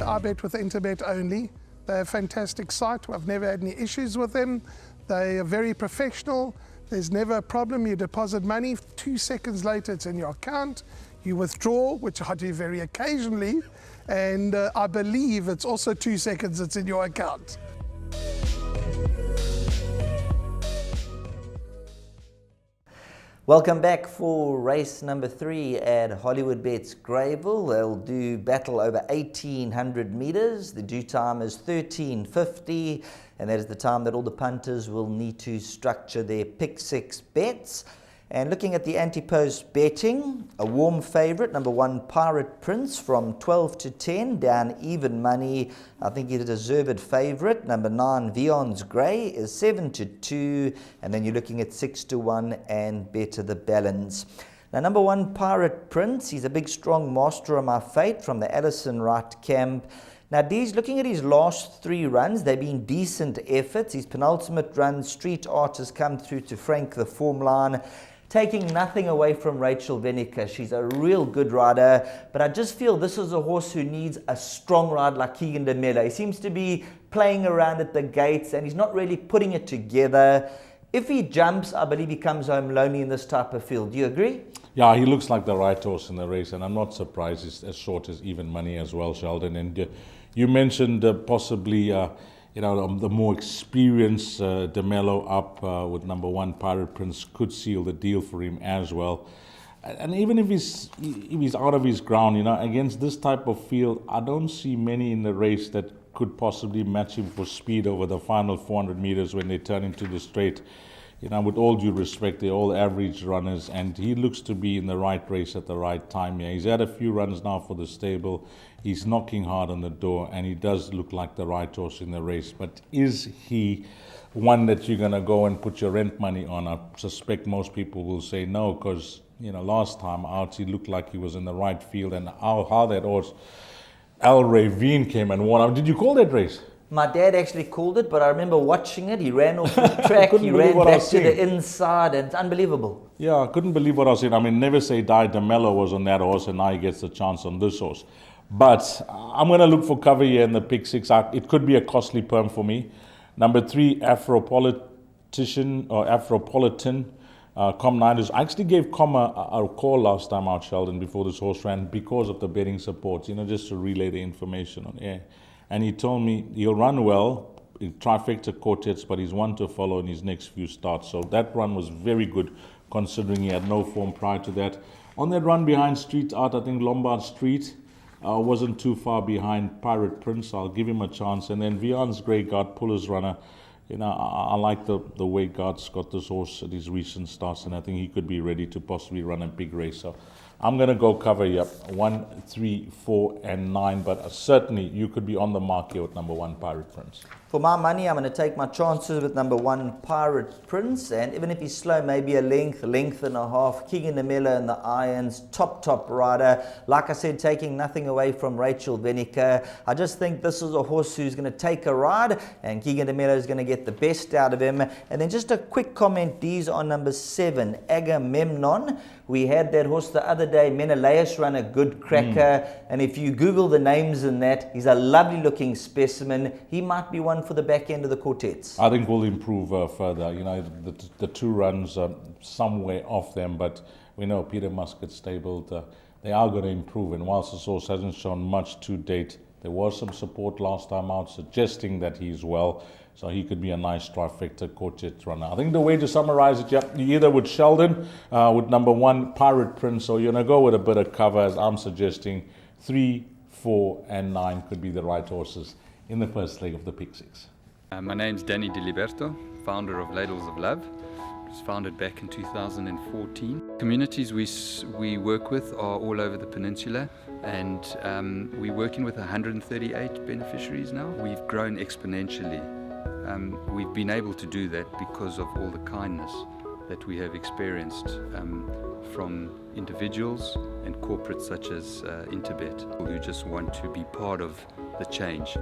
I bet with Interbet only. They're a fantastic site. I've never had any issues with them. They are very professional. There's never a problem. You deposit money, 2 seconds later it's in your account. You withdraw, which I do very occasionally, and I believe it's also 2 seconds it's in your account. Welcome back for race number 3 at Hollywoodbets Greyville. They'll do battle over 1,800 meters. The due time is 13:50, and that is the time that all the punters will need to structure their pick 6 bets. And looking at the anti-post betting, a warm favourite, number 1 Pirate Prince from 12 to 10, down even money. I think he's a deserved favourite. Number 9 Vion's Grey is 7 to 2, and then you're looking at 6 to 1 and better the balance. Now, number 1 Pirate Prince, he's a big strong master of my fate from the Allison Wright camp. Now, Dee's looking at his last 3 runs, they've been decent efforts. His penultimate run, Street Art, has come through to frank the form line. Taking nothing away from Rachel Venica. She's a real good rider, but I just feel this is a horse who needs a strong ride like Keegan de Miller. He seems to be playing around at the gates and he's not really putting it together. If he jumps, I believe he comes home lonely in this type of field. Do you agree? Yeah, he looks like the right horse in the race, and I'm not surprised he's as short as even money as well, Sheldon. And you mentioned possibly the more experienced De Mello up with number 1 Pirate Prince could seal the deal for him as well. And even if he's out of his ground, against this type of field, I don't see many in the race that could possibly match him for speed over the final 400 meters when they turn into the straight. With all due respect, they're all average runners, and he looks to be in the right race at the right time. Yeah, he's had a few runs now for the stable. He's knocking hard on the door, and he does look like the right horse in the race. But is he one that you're going to go and put your rent money on? I suspect most people will say no, because last time out he looked like he was in the right field, and how that horse Al Ravine came and won. Did you call that race? My dad actually called it, but I remember watching it. He ran off the track, he ran back to the inside, and it's unbelievable. Yeah, I couldn't believe what I was seeing. Never Say Die De Mello was on that horse, and now he gets the chance on this horse. But I'm going to look for cover here in the pick 6. It could be a costly perm for me. Number 3, Afropolitan, Com 9. I actually gave Com a call last time out, Sheldon, before this horse ran, because of the betting support, just to relay the information on air. And he told me he'll run well in trifecta quartets, but he's one to follow in his next few starts. So that run was very good, considering he had no form prior to that. On that run behind Street Art, I think Lombard Street wasn't too far behind Pirate Prince. I'll give him a chance. And then Vion's Grey Guard, Puller's runner. I like the way Guard's got this horse at his recent starts, and I think he could be ready to possibly run a big race. So I'm going to go cover 1, 3, 4, and 9, but certainly you could be on the mark here with number 1 Pirate Prince. For my money, I'm going to take my chances with number 1 Pirate Prince, and even if he's slow, maybe a length and a half. Keegan de Miller in the irons, top rider. Like I said, taking nothing away from Rachel Venica. I just think this is a horse who's going to take a ride, and Keegan de Miller is going to get the best out of him. And then just a quick comment, these on number 7, Agamemnon. We had that horse the other day, Menelaus, run a good cracker, and if you Google the names in that, he's a lovely looking specimen. He might be one for the back end of the quartets. I think we'll improve further. The 2 runs somewhere off them, but we know Peter Muscat's stabled. They are going to improve, and whilst this horse hasn't shown much to date, there was some support last time out suggesting that he's well, so he could be a nice trifecta quartet runner. I think the way to summarize it, you either with Sheldon, with number 1 Pirate Prince, or you're going to go with a bit of cover, as I'm suggesting. 3, 4, and 9 could be the right horses in the first leg of the pick 6. My name's Danny Diliberto, founder of Ladles of Love. It was founded back in 2014. Communities we work with are all over the peninsula, and we're working with 138 beneficiaries now. We've grown exponentially. We've been able to do that because of all the kindness that we have experienced from individuals and corporates such as Interbet, who just want to be part of the change.